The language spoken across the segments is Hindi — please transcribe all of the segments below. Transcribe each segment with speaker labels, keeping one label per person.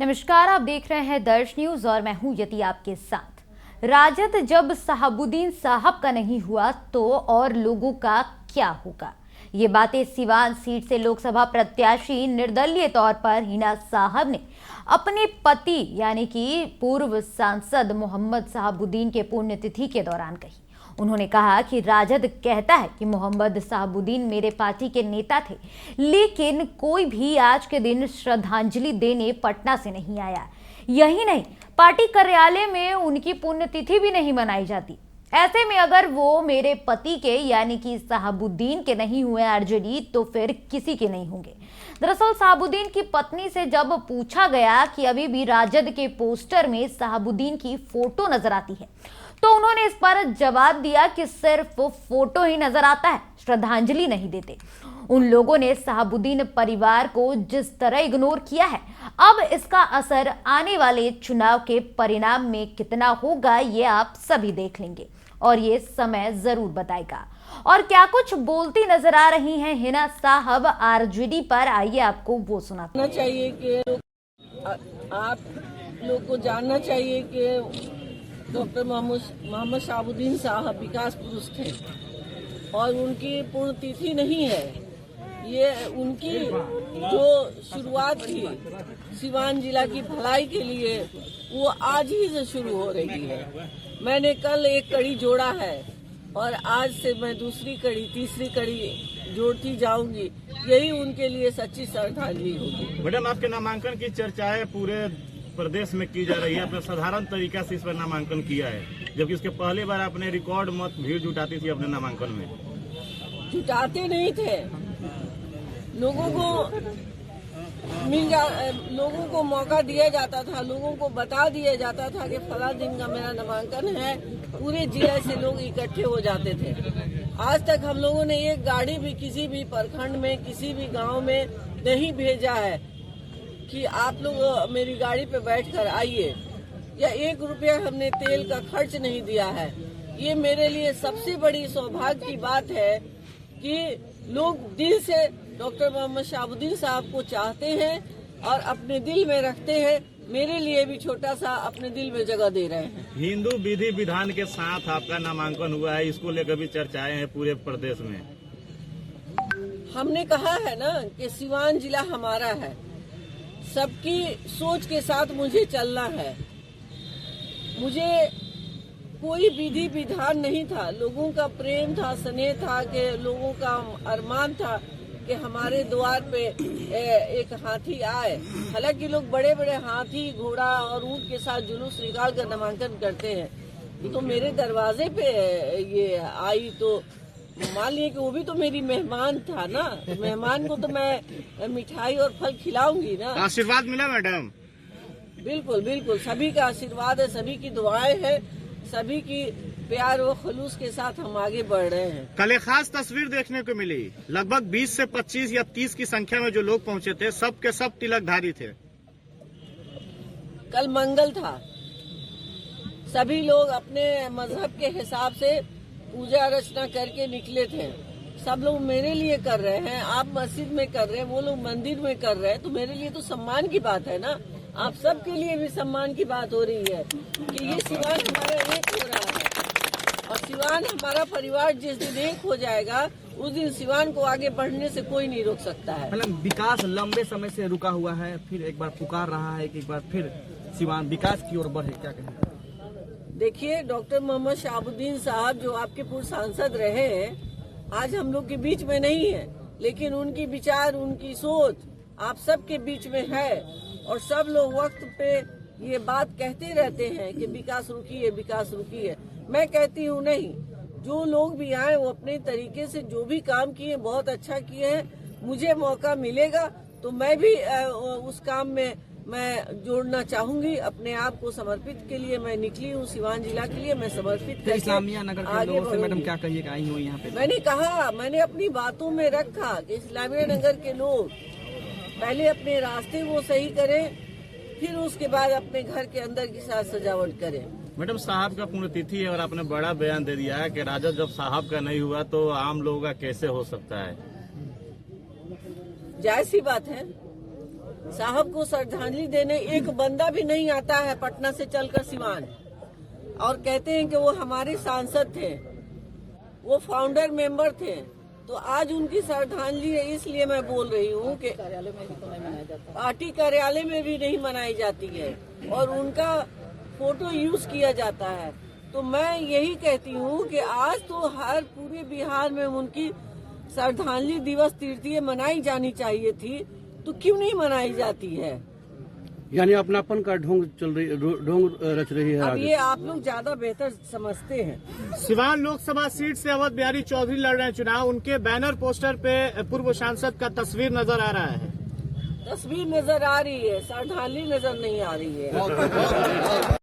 Speaker 1: नमस्कार, आप देख रहे हैं दर्श न्यूज और मैं हूं यति आपके साथ। राजद जब शहाबुद्दीन साहब का नहीं हुआ तो और लोगों का क्या होगा? ये बातें सिवान सीट से लोकसभा प्रत्याशी निर्दलीय तौर पर हिना साहब ने अपने पति यानी कि पूर्व सांसद मोहम्मद शहाबुद्दीन के पुण्यतिथि के दौरान कही। उन्होंने कहा कि राजद कहता है कि मोहम्मद शहाबुद्दीन मेरे पार्टी के नेता थे, लेकिन कोई भी आज के दिन श्रद्धांजलि देने पटना से नहीं आया। यही नहीं, पार्टी कार्यालय में उनकी पुण्यतिथि भी नहीं मनाई जाती। ऐसे में अगर वो मेरे पति के यानी कि शहाबुद्दीन के नहीं हुए आरजेडी, तो फिर किसी के नहीं होंगे। दरअसल शहाबुद्दीन की पत्नी से जब पूछा गया कि अभी भी राजद के पोस्टर में शहाबुद्दीन की फोटो नजर आती है, तो उन्होंने इस पर जवाब दिया कि सिर्फ फोटो ही नजर आता है, श्रद्धांजलि नहीं देते। उन लोगों ने शहाबुद्दीन परिवार को जिस तरह इग्नोर किया है, अब इसका असर आने वाले चुनाव के परिणाम में कितना होगा ये आप सभी देख लेंगे और ये समय जरूर बताएगा। और क्या कुछ बोलती नजर आ रही हैं हिना साहब आरजेडी पर, आइए आपको वो सुनाते हैं।
Speaker 2: चाहिए कि आप लोग को जानना चाहिए कि डॉक्टर मोहम्मद शहाबुद्दीन साहब विकास पुरुष थे और उनकी पुण्यतिथि नहीं है। ये उनकी जो शुरुआत थी सिवान जिला की भलाई के लिए, वो आज ही से शुरू हो रही है। मैंने कल एक कड़ी जोड़ा है और आज से मैं दूसरी कड़ी, तीसरी कड़ी जोड़ती जाऊंगी। यही उनके लिए सच्ची श्रद्धांजलि होगी।
Speaker 3: मैडम, आपके नामांकन की चर्चाएं पूरे प्रदेश में की जा रही है। आपने साधारण तरीका से इस पर नामांकन किया है, जबकि इसके पहली बार आपने रिकॉर्ड मत भीड़ जुटाती थी अपने नामांकन में।
Speaker 2: जुटाते नहीं थे, लोगों को मौका दिया जाता था, लोगों को बता दिया जाता था कि फला दिन का मेरा नामांकन है। पूरे जिले से लोग इकट्ठे हो जाते थे। आज तक हम लोगों ने एक गाड़ी भी किसी भी प्रखंड में, किसी भी गांव में नहीं भेजा है कि आप लोग मेरी गाड़ी पे बैठकर आइए, या 1 रुपया हमने तेल का खर्च नहीं दिया है। ये मेरे लिए सबसे बड़ी सौभाग्य की बात है कि लोग दिल से डॉक्टर मोहम्मद शहाबुद्दीन साहब को चाहते हैं और अपने दिल में रखते हैं। मेरे लिए भी छोटा सा अपने दिल में जगह दे रहे हैं।
Speaker 3: हिंदू विधि विधान के साथ आपका नामांकन हुआ है, इसको लेकर भी चर्चाएं हैं पूरे प्रदेश में।
Speaker 2: हमने कहा है ना कि सिवान जिला हमारा है, सबकी सोच के साथ मुझे चलना है। मुझे कोई विधि विधान नहीं था, लोगों का प्रेम था, स्नेह था, कि लोगों का अरमान था कि हमारे द्वार पे एक हाथी आए। हालांकि लोग बड़े बड़े हाथी, घोड़ा और ऊंट के साथ जुलूस निकाल कर नामांकन करते हैं, तो मेरे दरवाजे पे ये आई तो मान लिए कि वो भी तो मेरी मेहमान था ना। मेहमान को तो मैं मिठाई और फल खिलाऊंगी ना।
Speaker 3: आशीर्वाद मिला मैडम?
Speaker 2: बिल्कुल बिल्कुल, सभी का आशीर्वाद है, सभी की दुआएं है, सभी की प्यार और खलूस के साथ हम आगे बढ़ रहे हैं।
Speaker 3: कल एक खास तस्वीर देखने को मिली। लगभग 20 से 25 या 30 की संख्या में जो लोग पहुंचे थे, सब के सब तिलकधारी थे।
Speaker 2: कल मंगल था, सभी लोग अपने मजहब के हिसाब से पूजा अर्चना करके निकले थे। सब लोग मेरे लिए कर रहे हैं, आप मस्जिद में कर रहे हैं, वो लोग मंदिर में कर रहे हैं, तो मेरे लिए तो सम्मान की बात है ना। आप सबके लिए भी सम्मान की बात हो रही है कि ये सिवान हमारा एक हो रहा है, और सिवान हमारा परिवार जिस दिन एक हो जाएगा, उस दिन सिवान को आगे बढ़ने से कोई नहीं रोक सकता है।
Speaker 4: मतलब विकास लंबे समय से रुका हुआ है, फिर एक बार पुकार रहा है कि एक बार फिर सिवान विकास की ओर बढ़े, क्या कहें?
Speaker 2: देखिए, डॉक्टर मोहम्मद शहाबुद्दीन साहब जो आपके पूर्व सांसद रहे हैं, आज हम लोग के बीच में नहीं है, लेकिन उनकी विचार, उनकी सोच आप सबके बीच में है। और सब लोग वक्त पे ये बात कहते रहते हैं कि विकास रुकी है, विकास रुकी है। मैं कहती हूँ नहीं, जो लोग भी आए वो अपने तरीके से जो भी काम किए बहुत अच्छा किए हैं। मुझे मौका मिलेगा तो मैं भी उस काम में मैं जोड़ना चाहूंगी। अपने आप को समर्पित के लिए मैं निकली हूँ, सिवान जिला के लिए मैं समर्पित।
Speaker 4: इस्लामिया नगर के लोगों से मैडम क्या कहिएगा, आई हुई यहाँ पे?
Speaker 2: मैंने कहा, मैंने अपनी बातों में रखा कि इस्लामिया नगर के लोग पहले अपने रास्ते वो सही करें, फिर उसके बाद अपने घर के अंदर की साज सजावट करें।
Speaker 3: मैडम, साहब का पुण्यतिथि है और आपने बड़ा बयान दे दिया है कि राजद जब साहब का नहीं हुआ तो आम लोगों का कैसे हो सकता है?
Speaker 2: जायज सी बात है, साहब को श्रद्धांजलि देने एक बंदा भी नहीं आता है पटना से चलकर सिवान, और कहते हैं कि वो हमारे सांसद थे, वो फाउंडर मेंबर थे। तो आज उनकी श्रद्धांजलि है, इसलिए मैं बोल रही हूँ कि पार्टी कार्यालय में भी नहीं मनाई जाती है और उनका फोटो यूज किया जाता है। तो मैं यही कहती हूँ कि आज तो हर पूरे बिहार में उनकी श्रद्धांजलि दिवस तृतीय मनाई जानी चाहिए थी, तो क्यों नहीं मनाई जाती है?
Speaker 5: यानी अपनापन का ढोंग ढोंग रच रही है।
Speaker 2: अब ये आप लोग ज्यादा बेहतर समझते हैं।
Speaker 6: सिवान लोकसभा सीट से अवध बिहारी चौधरी लड़ रहे हैं चुनाव। उनके बैनर पोस्टर पे पूर्व सांसद का तस्वीर नजर आ रहा है।
Speaker 2: तस्वीर नजर आ रही है, श्रद्धांजलि नजर नहीं आ रही है।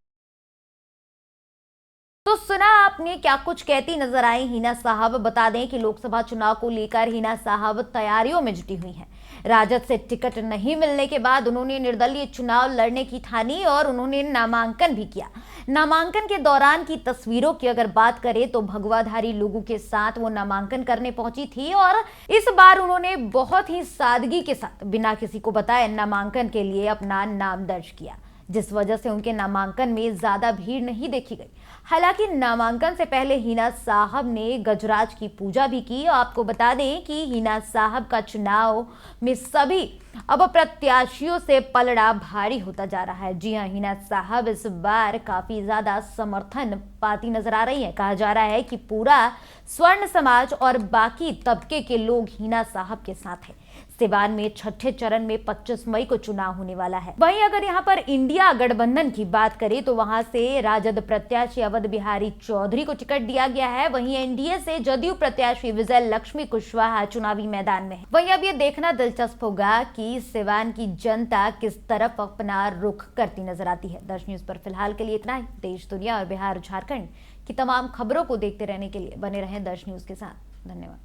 Speaker 1: तो सुना आपने क्या कुछ कहती नजर आई हिना साहब। बता दें कि लोकसभा चुनाव को लेकर हिना साहब तैयारियों में जुटी हुई हैं। राजद से टिकट नहीं मिलने के बाद उन्होंने निर्दलीय चुनाव लड़ने की ठानी और उन्होंने नामांकन भी किया। नामांकन के दौरान की तस्वीरों की अगर बात करें तो भगवाधारी लोगों के साथ वो नामांकन करने पहुंची थी और इस बार उन्होंने बहुत ही सादगी के साथ बिना किसी को बताए नामांकन के लिए अपना नाम दर्ज किया, जिस वजह से उनके नामांकन में ज्यादा भीड़ नहीं देखी गई। हालांकि नामांकन से पहले हिना साहब ने गजराज की पूजा भी की। आपको बता दें कि हिना साहब का चुनाव में सभी अब प्रत्याशियों से पलड़ा भारी होता जा रहा है। जी हां, हिना साहब इस बार काफी ज्यादा समर्थन पाती नजर आ रही है। कहा जा रहा है कि पूरा स्वर्ण समाज और बाकी तबके के लोग हिना साहब के साथ हैं। सिवान में छठे चरण में 25 मई को चुनाव होने वाला है। वहीं अगर यहां पर इंडिया गठबंधन की बात करें तो वहां से राजद प्रत्याशी अवध बिहारी चौधरी को टिकट दिया गया है। वहीं एनडीए से जदयू प्रत्याशी विजय लक्ष्मी कुशवाहा चुनावी मैदान में है। वहीं अब ये देखना दिलचस्प होगा कि सिवान की जनता किस तरफ अपना रुख करती नजर आती है। दर्श न्यूज पर फिलहाल के लिए इतना ही। देश, दुनिया और बिहार झारखंड की तमाम खबरों को देखते रहने के लिए बने रहें दर्श न्यूज के साथ। धन्यवाद।